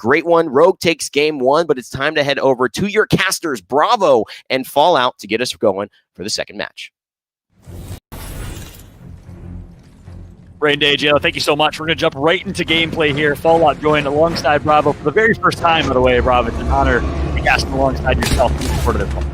Great one. Rogue takes game 1, but it's time to head over to your casters, Bravo and Fallout, to get us going for the second match. Rain Day, JL, thank you so much. We're going to jump right into gameplay here. Fallout joined alongside Bravo for the very first time, by the way, Bravo. It's an honor to be casting alongside yourself. Looking forward to this one.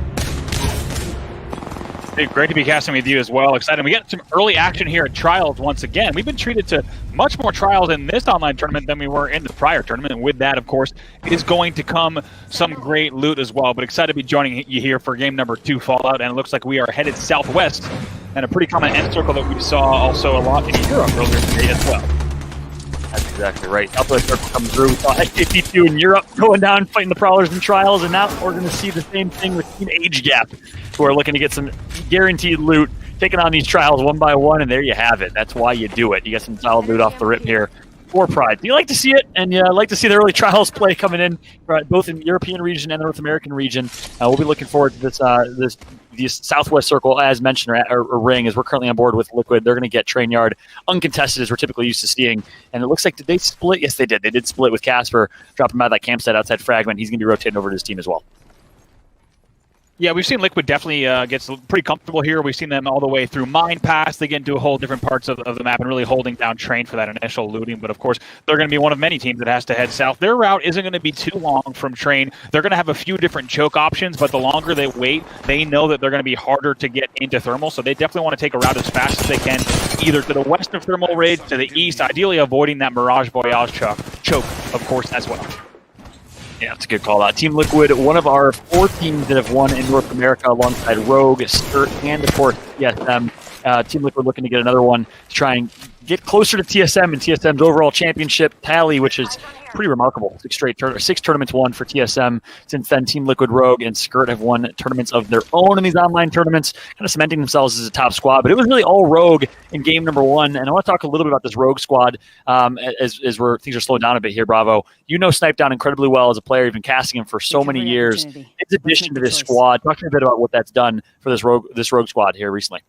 Hey, great to be casting with you as well. Excited. We got some early action here at Trials once again. We've been treated to much more Trials in this online tournament than we were in the prior tournament. And with that, of course, is going to come some great loot as well. But excited to be joining you here for game number 2 Fallout. And it looks like we are headed southwest. And a pretty common end circle that we saw also a lot in Europe earlier today as well. That's exactly right. Southwest circle comes through. We saw SKP2 in Europe going down, fighting the Prowlers in Trials, and now we're going to see the same thing with Team Age Gap, who are looking to get some guaranteed loot, taking on these Trials one by one, and there you have it. That's why you do it. You get some solid loot off the rip here for Pride. You like to see it, and you like to see the early Trials play coming in, right, both in the European region and the North American region. We'll be looking forward to this Southwest Circle, as mentioned, or Ring, as we're currently on board with Liquid. They're going to get Train Yard uncontested, as we're typically used to seeing. And it looks like, did they split? Yes, they did. They did split with Casper, dropping by that campsite outside Fragment. He's going to be rotating over to his team as well. Yeah, we've seen Liquid definitely gets pretty comfortable here. We've seen them all the way through Mine Pass. They get into a whole different parts of the map and really holding down Train for that initial looting. But of course, they're going to be one of many teams that has to head south. Their route isn't going to be too long from Train. They're going to have a few different choke options, but the longer they wait, they know that they're going to be harder to get into Thermal. So they definitely want to take a route as fast as they can, either to the west of Thermal Ridge, to the east, ideally avoiding that Mirage Voyage choke, of course, as well. Yeah, that's a good call out. Team Liquid, one of our 4 teams that have won in North America alongside Rogue, Skirt, and of course TSM. Team Liquid looking to get another one to try and get closer to TSM and TSM's overall championship tally, which is pretty remarkable. 6 tournaments won for TSM. Since then, Team Liquid, Rogue, and Skirt have won tournaments of their own in these online tournaments, kind of cementing themselves as a top squad. But it was really all Rogue in game number 1. And I want to talk a little bit about this Rogue squad as things are slowing down a bit here, Bravo. You know Snipedown incredibly well as a player. You've been casting him for so many years. His addition to this squad, talk to me a bit about what that's done for this Rogue squad here recently.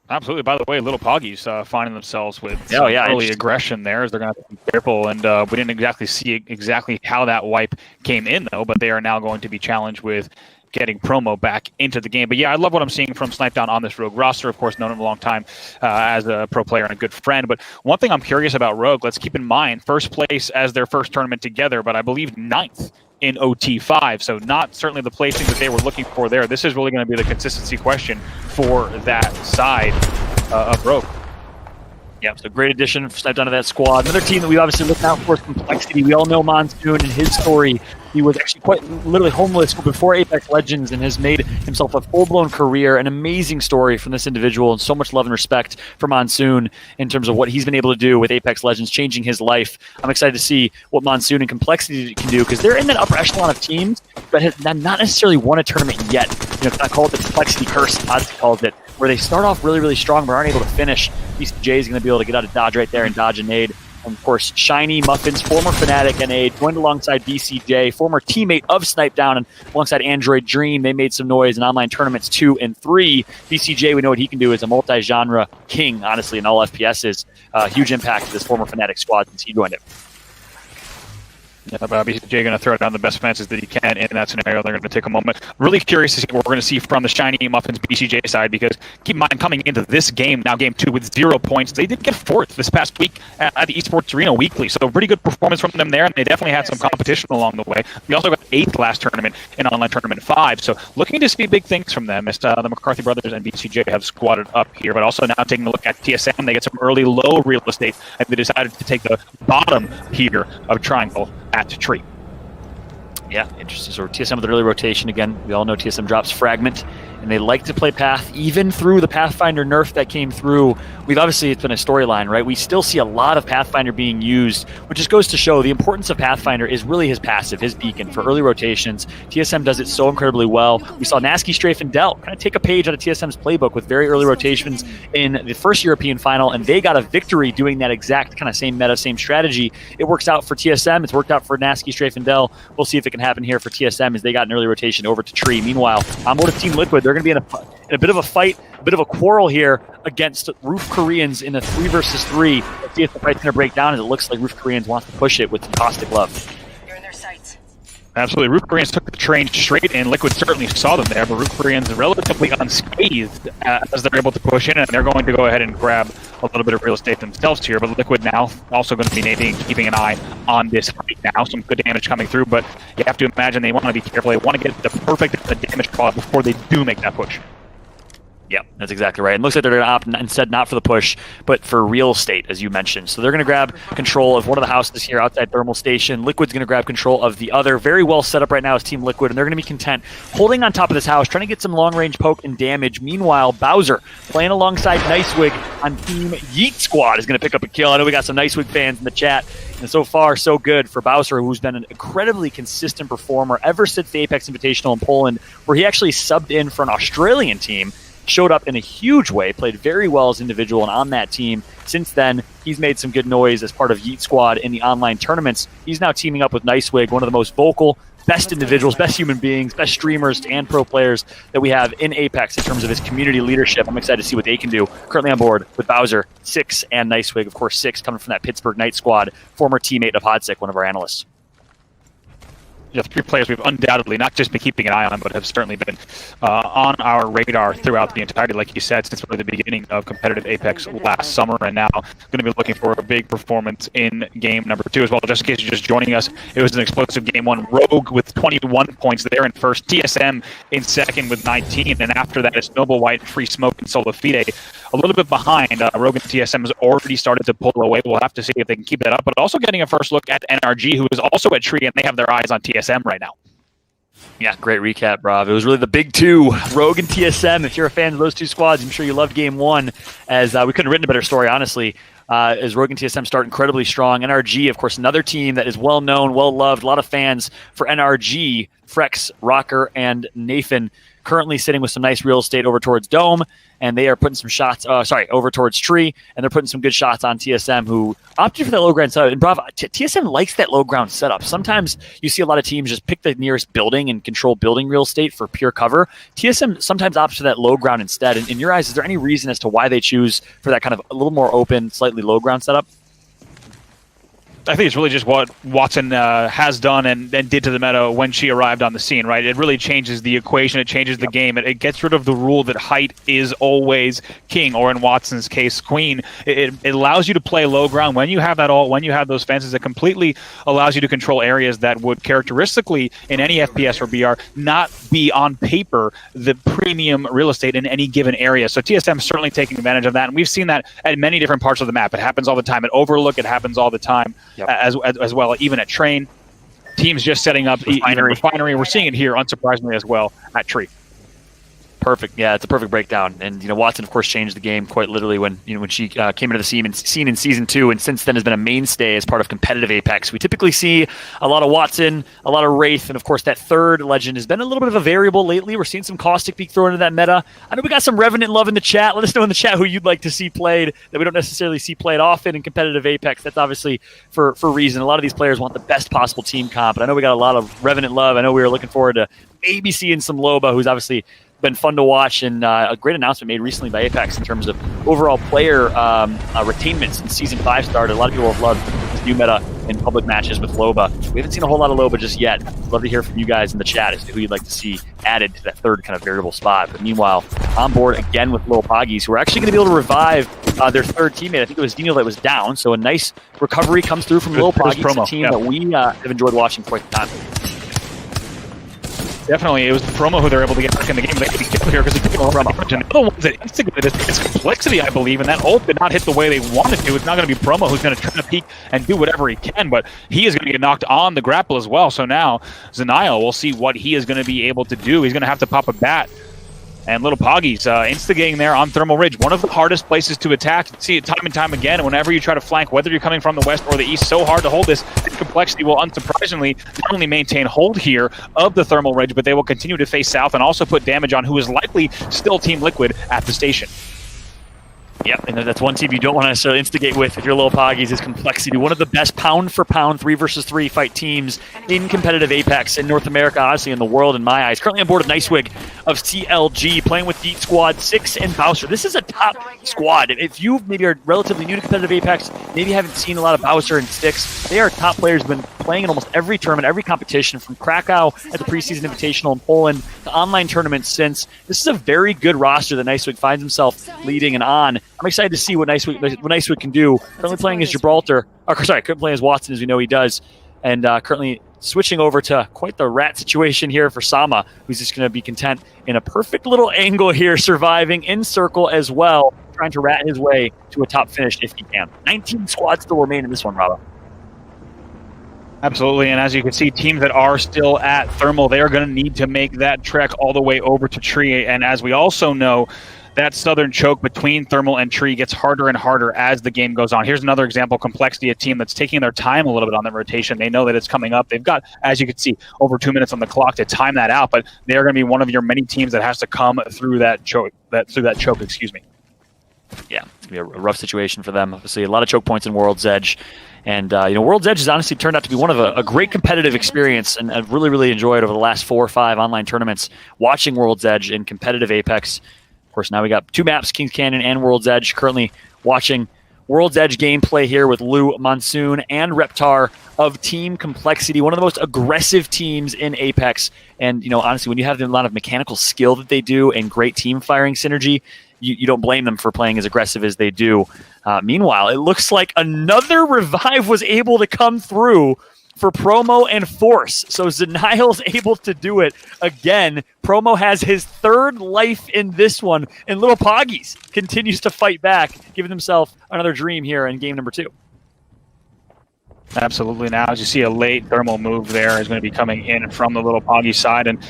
Absolutely. By the way, Little Poggy's finding themselves with early aggression there, as they're going to have to be careful. And we didn't exactly see how that wipe came in, though, but they are now going to be challenged with getting Promo back into the game. But yeah, I love what I'm seeing from Snipedown on this Rogue roster. Of course, known him a long time as a pro player and a good friend. But one thing I'm curious about Rogue, let's keep in mind, first place as their first tournament together, but I believe 9th in OT5, so not certainly the placing that they were looking for there. This is really going to be the consistency question for that side of Rogue. Yeah, so great addition for Snipedown to that squad. Another team that we obviously look out for is Complexity. We all know Monsoon and his story. He was actually quite literally homeless before Apex Legends and has made himself a full-blown career. An amazing story from this individual, and so much love and respect for Monsoon in terms of what he's been able to do with Apex Legends, changing his life. I'm excited to see what Monsoon and Complexity can do, because they're in that upper echelon of teams, but have not necessarily won a tournament yet. I call it the Complexity curse, Odds calls it, where they start off really, really strong but aren't able to finish. BCJ is going to be able to get out of dodge right there and dodge a nade. And of course, Shiny Muffins, former Fnatic NA, joined alongside BCJ, former teammate of Snipedown, and alongside Android Dream. They made some noise in online tournaments 2 and 3. BCJ, we know what he can do as a multi-genre king, honestly, in all FPSs. Huge impact to this former Fnatic squad since he joined it. Yeah, but BCJ going to throw down the best fences that he can in that scenario. They're going to take a moment. Really curious to see what we're going to see from the Shiny Muffins BCJ side, because keep in mind, coming into this game, now game 2 with 0 points, they did get 4th this past week at the Esports Arena Weekly. So pretty good performance from them there, and they definitely had some competition along the way. We also got 8th last tournament in online tournament 5. So looking to see big things from them as the McCarthy brothers and BCJ have squatted up here, but also now taking a look at TSM. They get some early low real estate, and they decided to take the bottom here of Triangle at Tree. Yeah, interesting. So TSM with the early rotation again. We all know TSM drops Fragment, and they like to play Path, even through the Pathfinder nerf that came through. It's been a storyline, right? We still see a lot of Pathfinder being used, which just goes to show the importance of Pathfinder is really his passive, his beacon for early rotations. TSM does it so incredibly well. We saw Nasky, Strafe, and Dell kind of take a page out of TSM's playbook with very early rotations in the first European final, and they got a victory doing that exact kind of same meta, same strategy. It works out for TSM. It's worked out for Nasky, Strafe, and Dell. We'll see if it can happen here for TSM as they got an early rotation over to Tree. Meanwhile, on board of Team Liquid, They're going to be in a bit of a fight, a bit of a quarrel here against Roof Koreans in a 3 versus 3. Let's see if the fight's going to break down, as it looks like Roof Koreans wants to push it with some caustic love. You're in their sights. Absolutely. Roof Koreans took the train straight, and Liquid certainly saw them there, but Roof Koreans are relatively unscathed as they're able to push in, and they're going to go ahead and grab a little bit of real estate themselves here. But Liquid now also going to be keeping an eye on this fight now. Some good damage coming through, but you have to imagine they want to be careful. They want to get the perfect damage call before they do make that push. Yep, that's exactly right. And looks like they're going to opt instead not for the push, but for real estate, as you mentioned. So they're going to grab control of one of the houses here outside Thermal Station. Liquid's going to grab control of the other. Very well set up right now is Team Liquid, and they're going to be content holding on top of this house, trying to get some long-range poke and damage. Meanwhile, Bowser, playing alongside Nicewig on Team Yeet Squad, is going to pick up a kill. I know we got some Nicewig fans in the chat, and so far, so good for Bowser, who's been an incredibly consistent performer ever since the Apex Invitational in Poland, where he actually subbed in for an Australian team. Showed up in a huge way, played very well as an individual and on that team. Since then, he's made some good noise as part of Yeet Squad in the online tournaments. He's now teaming up with Nicewig, one of the most vocal, best individuals, best human beings, best streamers and pro players that we have in Apex in terms of his community leadership. I'm excited to see what they can do. Currently on board with Bowser, Six, and Nicewig. Of course, Six coming from that Pittsburgh Night Squad, former teammate of Hodsik, one of our analysts. Yeah, 3 players we've undoubtedly not just been keeping an eye on, but have certainly been on our radar throughout the entirety, like you said, since really the beginning of competitive Apex last summer, and now going to be looking for a big performance in game number 2 as well. Just in case you're just joining us, it was an explosive game 1. Rogue with 21 points there in first, TSM in second with 19, and after that it's Noble White, Free Smoke, and Solo Fide a little bit behind. Rogue and TSM has already started to pull away. We'll have to see if they can keep that up, but also getting a first look at NRG, who is also at Tree, and they have their eyes on TSM right now. Yeah, great recap, Brav. It was really the big 2, Rogue and TSM. If you're a fan of those 2 squads, I'm sure you loved game 1, as we couldn't have written a better story, honestly, as Rogue and TSM start incredibly strong. NRG, of course, another team that is well-known, well-loved, a lot of fans for NRG, Frex, Rocker, and Nathan, currently sitting with some nice real estate over towards Dome, and they are putting some shots, over towards Tree, and they're putting some good shots on TSM, who opted for that low ground setup. And Bravo, TSM likes that low ground setup. Sometimes you see a lot of teams just pick the nearest building and control building real estate for pure cover. TSM sometimes opts for that low ground instead. And in your eyes, is there any reason as to why they choose for that kind of a little more open, slightly low ground setup? I think it's really just what Watson has done and did to the meta when she arrived on the scene, right? It really changes the equation. It changes the game. It gets rid of the rule that height is always king, or in Watson's case, queen. It allows you to play low ground when you have that when you have those fences. It completely allows you to control areas that would characteristically in any FPS or BR not be on paper the premium real estate in any given area. So TSM is certainly taking advantage of that, and we've seen that at many different parts of the map. It happens all the time at Overlook. It happens all the time. Yep. As well, even at Train, teams just setting up refinery. We're seeing it here, unsurprisingly, as well at Tree. Perfect. Yeah, it's a perfect breakdown. And Watson, of course, changed the game quite literally when she came into the scene in season 2, and since then has been a mainstay as part of competitive Apex. We typically see a lot of Watson, a lot of Wraith, and of course that third legend has been a little bit of a variable lately. We're seeing some Caustic being thrown into that meta. I know we got some Revenant love in the chat. Let us know in the chat who you'd like to see played that we don't necessarily see played often in competitive Apex. That's obviously for a reason. A lot of these players want the best possible team comp, but I know we got a lot of Revenant love. I know we were looking forward to maybe seeing some Loba, who's obviously been fun to watch, and a great announcement made recently by Apex in terms of overall player retainment since Season 5 started. A lot of people have loved this new meta in public matches with Loba. We haven't seen a whole lot of Loba just yet. I'd love to hear from you guys in the chat as to who you'd like to see added to that third kind of variable spot. But meanwhile, on board again with Lil Poggies, who are actually going to be able to revive their third teammate. I think it was Dino that was down, so a nice recovery comes through from Lil Poggies, a team that we have enjoyed watching for quite the time. Definitely, it was the promo who they're able to get back in the game. They could be killed here because they took promo. And the other ones that instigated this complexity, I believe, and that ult did not hit the way they wanted to. It's not going to be promo who's going to try to peek and do whatever he can, but he is going to get knocked on the grapple as well. So now, Zaniel, we'll see what he is going to be able to do. He's going to have to pop a bat. And Little Poggies instigating there on Thermal Ridge, one of the hardest places to attack. You see it time and time again. Whenever you try to flank, whether you're coming from the west or the east, so hard to hold this. Complexity will unsurprisingly not only maintain hold here of the Thermal Ridge, but they will continue to face south and also put damage on who is likely still Team Liquid at the station. Yep, and that's one team you don't want to necessarily instigate with if you're Little Poggies is Complexity. One of the best pound-for-pound 3 versus 3 fight teams in competitive Apex in North America, honestly, in the world, in my eyes. Currently on board of Nicewig of CLG, playing with Deep Squad 6 and Bowser. This is a top squad. If you maybe are relatively new to competitive Apex, maybe haven't seen a lot of Bowser and Sticks, they are top players who've been playing in almost every tournament, every competition, from Krakow at the preseason invitational in Poland to online tournaments since. This is a very good roster that Nicewig finds himself leading and on. I'm excited to see what Nicewig can do. Currently playing as Gibraltar. Currently playing as Watson, as we know he does. And currently switching over to quite the rat situation here for Sama, who's just going to be content in a perfect little angle here, surviving in circle as well, trying to rat his way to a top finish if he can. 19 squads still remain in this one, Robo. Absolutely, and as you can see, teams that are still at Thermal, they are going to need to make that trek all the way over to Tree. And as we also know, that southern choke between Thermal and Tree gets harder and harder as the game goes on. Here's another example, Complexity, a team that's taking their time a little bit on that rotation. They know that it's coming up. They've got, as you can see, over 2 minutes on the clock to time that out, but they are going to be one of your many teams that has to come through that choke. Yeah, it's going to be a rough situation for them. Obviously, a lot of choke points in World's Edge. And, World's Edge has honestly turned out to be one of a great competitive experience, and I've really, really enjoyed over the last 4 or 5 online tournaments watching World's Edge in competitive Apex. Of course, now we got 2 maps, Kings Canyon and World's Edge. Currently watching World's Edge gameplay here with Lou, Monsoon, and Reptar of Team Complexity, one of the most aggressive teams in Apex. And, honestly, when you have the amount of mechanical skill that they do and great team firing synergy, you don't blame them for playing as aggressive as they do. Meanwhile, it looks like another revive was able to come through for Promo and Force. So Zenial's able to do it again. Promo has his 3rd life in this one, and Little Poggies continues to fight back, giving himself another dream here in game number 2. Absolutely. Now, as you see, a late Thermal move there is going to be coming in from the Little Poggy side, and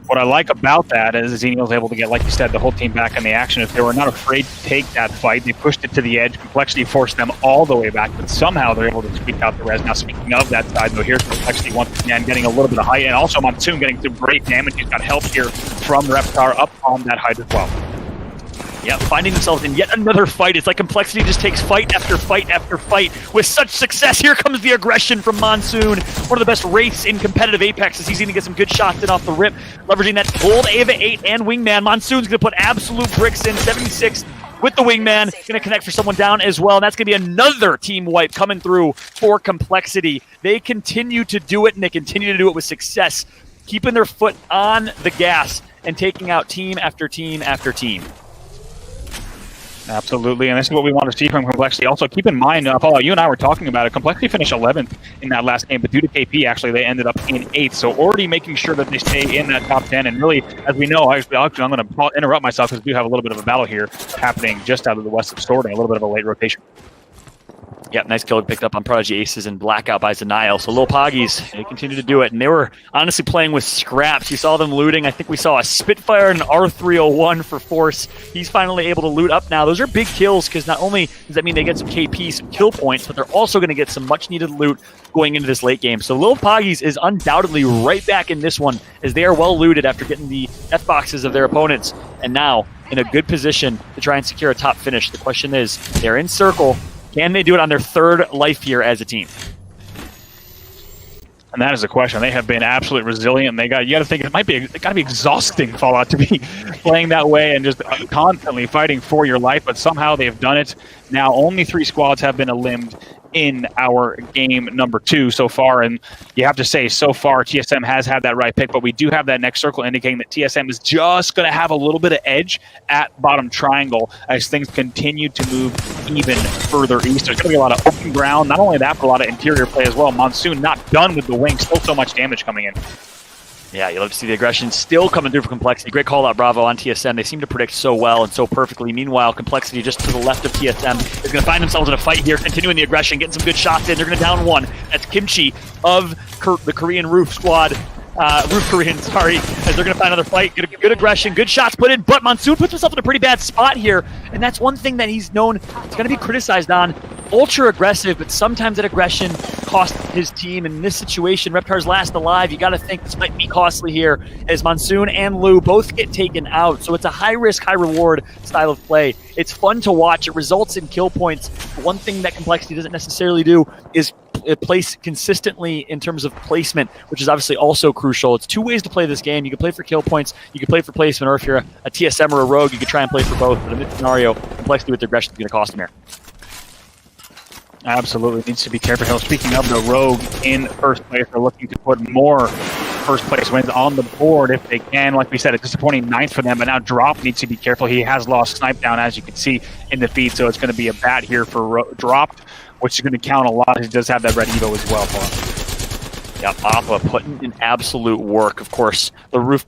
what I like about that is Xenial's able to get, like you said, the whole team back in the action. If they were not afraid to take that fight, they pushed it to the edge. Complexity forced them all the way back, but somehow they're able to squeak out the res. Now, speaking of that side, though, here's Complexity once again getting a little bit of height, and also Monsoon getting some great damage. He's got help here from Reptar up on that height as well. Yeah, finding themselves in yet another fight. It's like Complexity just takes fight after fight after fight with such success. Here comes the aggression from Monsoon, one of the best wraiths in competitive Apex, as he's going to get some good shots in off the rip, leveraging that gold Ava 8 and Wingman. Monsoon's going to put absolute bricks in, 76 with the Wingman, going to connect for someone down as well, and that's going to be another team wipe coming through for Complexity. They continue to do it, and they continue to do it with success, keeping their foot on the gas and taking out team after team after team. Absolutely, and this is what we want to see from Complexity. Also, keep in mind, Paul, you and I were talking about it. Complexity finished 11th in that last game, but due to KP, actually, they ended up in 8th. So already making sure that they stay in that top 10. And really, as we know, actually, I'm going to interrupt myself because we do have a little bit of a battle here happening just out of the west of Sorting, a little bit of a late rotation. Yep, nice kill picked up on Prodigy Aces and Blackout by Zenial. So Little Poggies, they continue to do it. And they were honestly playing with scraps. You saw them looting. I think we saw a Spitfire and an R301 for Force. He's finally able to loot up now. Those are big kills because not only does that mean they get some KP, some kill points, but they're also going to get some much-needed loot going into this late game. So Little Poggies is undoubtedly right back in this one as they are well looted after getting the F-boxes of their opponents. And now in a good position to try and secure a top finish. The question is, they're in circle. Can they do it on their 3rd life here as a team? And that is the question. They have been absolutely resilient. You got to think it got to be exhausting, Fallout, to be playing that way and just constantly fighting for your life. But somehow they've done it. Now only 3 squads have been eliminated in our game number 2 so far, and you have to say so far TSM has had that right pick, but we do have that next circle indicating that TSM is just going to have a little bit of edge at bottom triangle as things continue to move even further east. There's going to be a lot of open ground, not only that, but a lot of interior play as well. Monsoon not done with the wing, still so much damage coming in. Yeah, you love to see the aggression still coming through for Complexity. Great call out, Bravo, on TSM. They seem to predict so well and so perfectly. Meanwhile, Complexity just to the left of TSM is going to find themselves in a fight here, continuing the aggression, getting some good shots in. They're going to down one. That's Kimchi of the Korean Roof Squad. Roof Korean, sorry, as they're going to find another fight. Good aggression, good shots put in, but Monsoon puts himself in a pretty bad spot here, and that's one thing that he's known, it's going to be criticized on. ultra aggressive, but sometimes that aggression cost his team. In this situation, Reptar's last alive. You got to think this might be costly here as Monsoon and Lou both get taken out. So it's a high risk, high reward style of play. It's fun to watch. It results in kill points. One thing that Complexity doesn't necessarily do is place consistently in terms of placement, which is obviously also crucial. It's two ways to play this game. You can play for kill points, you can play for placement, or if you're a TSM or a rogue, you can try and play for both. But in this scenario, Complexity with aggression is going to cost him here. Absolutely needs to be careful. Hell, speaking of the rogue in first place, they're looking to put more first place wins on the board if they can. Like we said, a disappointing ninth for them, but now Drop needs to be careful. He has lost Snipe Down, as you can see in the feed, so it's going to be a bat here for Drop, which is going to count a lot. He does have that red Evo as well for him. Yep, Appa putting in absolute work. Of course, the Roof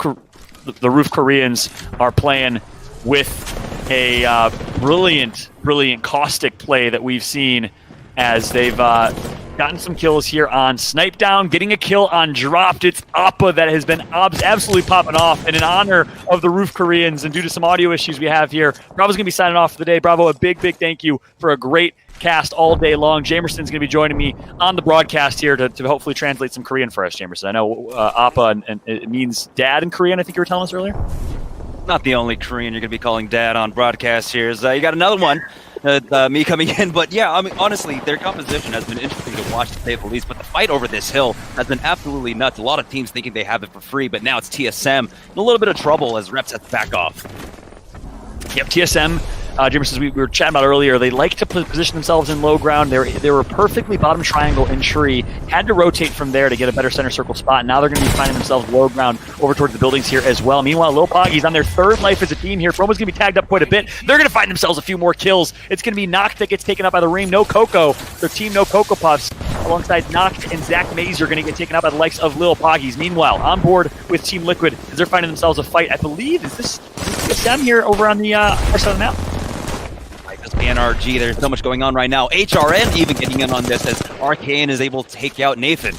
Koreans are playing with a brilliant caustic play that we've seen as they've gotten some kills here on Snipe Down, getting a kill on Dropped. It's Appa that has been absolutely popping off, and in honor of the Roof Koreans and due to some audio issues we have here, Bravo's going to be signing off for the day. Bravo, a big thank you for a great cast all day long. Jamerson's going to be joining me on the broadcast here to hopefully translate some Korean for us, Jamerson. I know Appa and it means dad in Korean, I think you were telling us earlier. Not the only Korean you're going to be calling dad on broadcast here. You got another one, me coming in. But yeah, I mean, honestly, their composition has been interesting to watch, to say the least. But the fight over this hill has been absolutely nuts. A lot of teams thinking they have it for free, but now it's TSM in a little bit of trouble as Reps has to back off. Yep, TSM. Jamerson, we were chatting about earlier, they like to position themselves in low ground. They were perfectly bottom triangle in tree, had to rotate from there to get a better center circle spot. Now they're going to be finding themselves low ground over towards the buildings here as well. Meanwhile, Lil Poggy's on their third life as a team here. Promo's going to be tagged up quite a bit. They're going to find themselves a few more kills. It's going to be Noct that gets taken out by the Ream. No Coco. Their team, no Coco Puffs. Alongside Noct and Zach Maze are going to get taken out by the likes of Lil Poggy's. Meanwhile, on board with Team Liquid as they're finding themselves a fight. I believe, is this Sam here over on the other side of the map? The NRG, there's so much going on right now. HRN even getting in on this as Arcane is able to take out Nathan.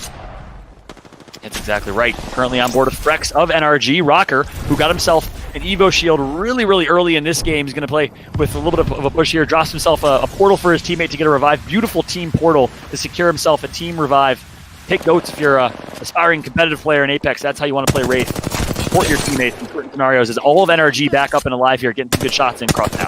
That's exactly right. Currently on board with Frex of NRG. Rocker, who got himself an Evo shield really early in this game. He's going to play with a little bit of a push here. Drops himself a portal for his teammate to get a revive. Beautiful team portal to secure himself a team revive. Take notes if you're an aspiring competitive player in Apex. That's how you want to play Wraith. Support your teammates in certain scenarios as all of NRG back up and alive here, getting some good shots in cross now.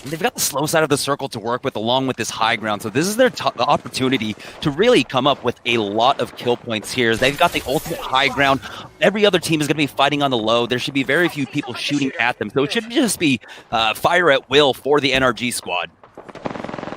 They've got the slow side of the circle to work with along with this high ground, so this is their opportunity to really come up with a lot of kill points here. They've got the ultimate high ground. Every other team is going to be fighting on the low. There should be very few people shooting at them, so it should just be fire at will for the NRG squad.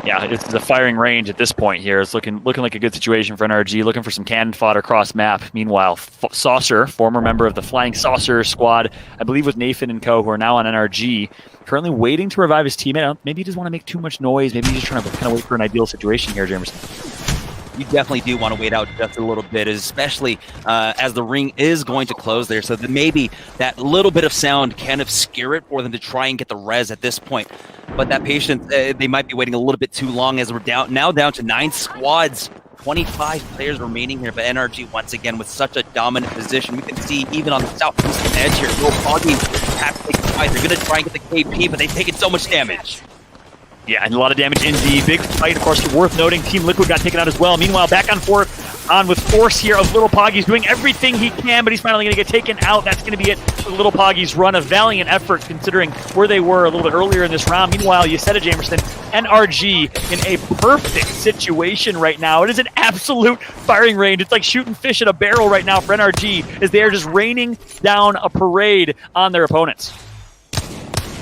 Yeah, it's a firing range at this point here. It's looking like a good situation for NRG, looking for some cannon fodder cross map. Meanwhile, Saucer, former member of the Flying Saucer squad, I believe with Nathan and co, who are now on NRG, currently waiting to revive his teammate. Maybe he doesn't want to make too much noise. Maybe he's just trying to kind of wait for an ideal situation here, Jamerson. You definitely do want to wait out just a little bit, especially as the ring is going to close there. So that maybe that little bit of sound can obscure it for them to try and get the res at this point. But that patience, they might be waiting a little bit too long as we're now down to 9 squads. 25 players remaining here, but NRG once again with such a dominant position. We can see even on the southeastern edge here, Lil Poggy have to take the fight. They're going to try and get the KP, but they've taken so much damage. Yeah, and a lot of damage in the big fight. Of course, worth noting, Team Liquid got taken out as well. Meanwhile, back on with force here of Little Poggy's doing everything he can, but he's finally going to get taken out. That's going to be it for Little Poggy's run. A valiant effort considering where they were a little bit earlier in this round. Meanwhile, you said it, Jamerson, NRG in a perfect situation right now. It is an absolute firing range. It's like shooting fish in a barrel right now for NRG as they are just raining down a parade on their opponents.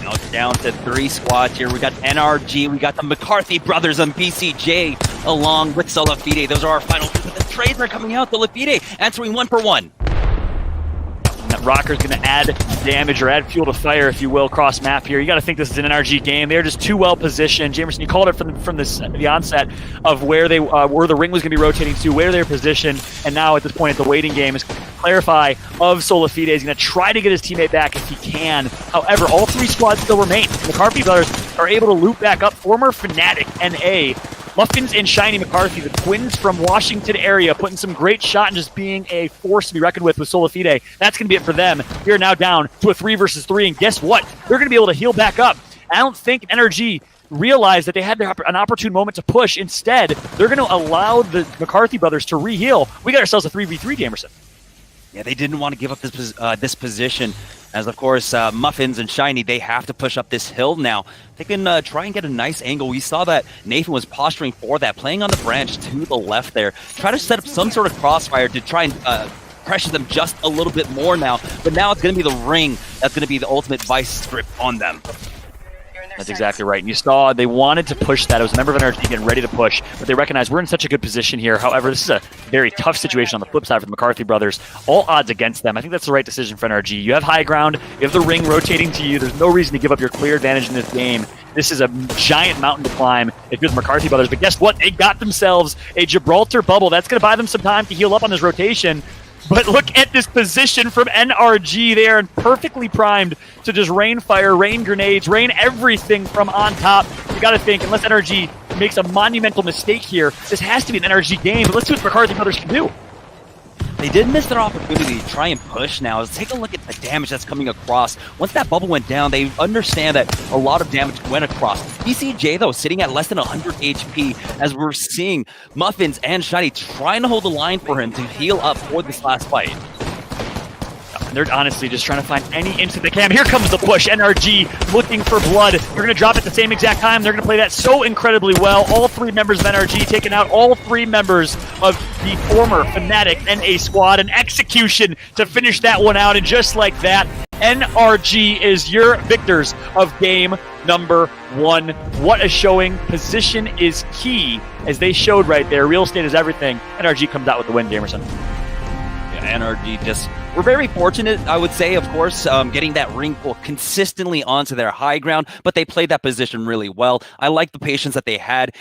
Now it's down to 3 squads here. We got NRG, we got the McCarthy brothers on BCJ along with Solafide. Those are our final two. The trades are coming out. Solafide answering 1 for 1. And that Rocker's going to add damage or add fuel to fire, if you will, cross map here. You got to think this is an NRG game. They're just too well positioned. Jamerson, you called it from the onset of where they where the ring was going to be rotating to, where they're positioned, and now at this point, the waiting game is clarify of Solafide. He's going to try to get his teammate back if he can. However, all 3 squads still remain. The McCarthy brothers are able to loop back up. Former Fnatic NA, Muffins and Shiny McCarthy, the twins from Washington area, putting some great shot and just being a force to be reckoned with Solafide. That's going to be it for them. We are now down to a 3 versus 3, and guess what? They're going to be able to heal back up. I don't think NRG realize that they had an opportune moment to push. Instead, they're going to allow the McCarthy brothers to re-heal. We got ourselves a 3v3, Gamerson. Yeah, they didn't want to give up this position, as of course Muffins and Shiny, they have to push up this hill now. They can try and get a nice angle. We saw that Nathan was posturing for that, playing on the branch to the left there. Try to set up some sort of crossfire to try and pressure them just a little bit more now. But now it's going to be the ring that's going to be the ultimate vice strip on them. That's exactly right. And you saw they wanted to push that. It was a member of NRG getting ready to push, but they recognized we're in such a good position here. However, this is a very tough situation on the flip side for the McCarthy brothers. All odds against them. I think that's the right decision for NRG. You have high ground. You have the ring rotating to you. There's no reason to give up your clear advantage in this game. This is a giant mountain to climb if you're the McCarthy brothers. But guess what? They got themselves a Gibraltar bubble. That's going to buy them some time to heal up on this rotation. But look at this position from NRG there, and perfectly primed to just rain fire, rain grenades, rain everything from on top. You got to think, unless NRG makes a monumental mistake here, this has to be an NRG game. But let's see what the McCarthy brothers can do. They did miss their opportunity to try and push now. Let's take a look at the damage that's coming across. Once that bubble went down, they understand that a lot of damage went across. BCJ, though, sitting at less than 100 HP, as we're seeing Muffins and Shiny trying to hold the line for him to heal up for this last fight. They're honestly just trying to find any instant they can. Here comes the push. NRG looking for blood. They're going to drop at the same exact time. They're going to play that so incredibly well. All three members of NRG taking out all three members of the former Fnatic NA squad. An execution to finish that one out. And just like that, NRG is your victors of game number 1. What a showing. Position is key, as they showed right there. Real estate is everything. NRG comes out with the win, Gamerson. Yeah, NRG just... We're very fortunate, I would say, of course, getting that ring pull consistently onto their high ground, but they played that position really well. I like the patience that they had.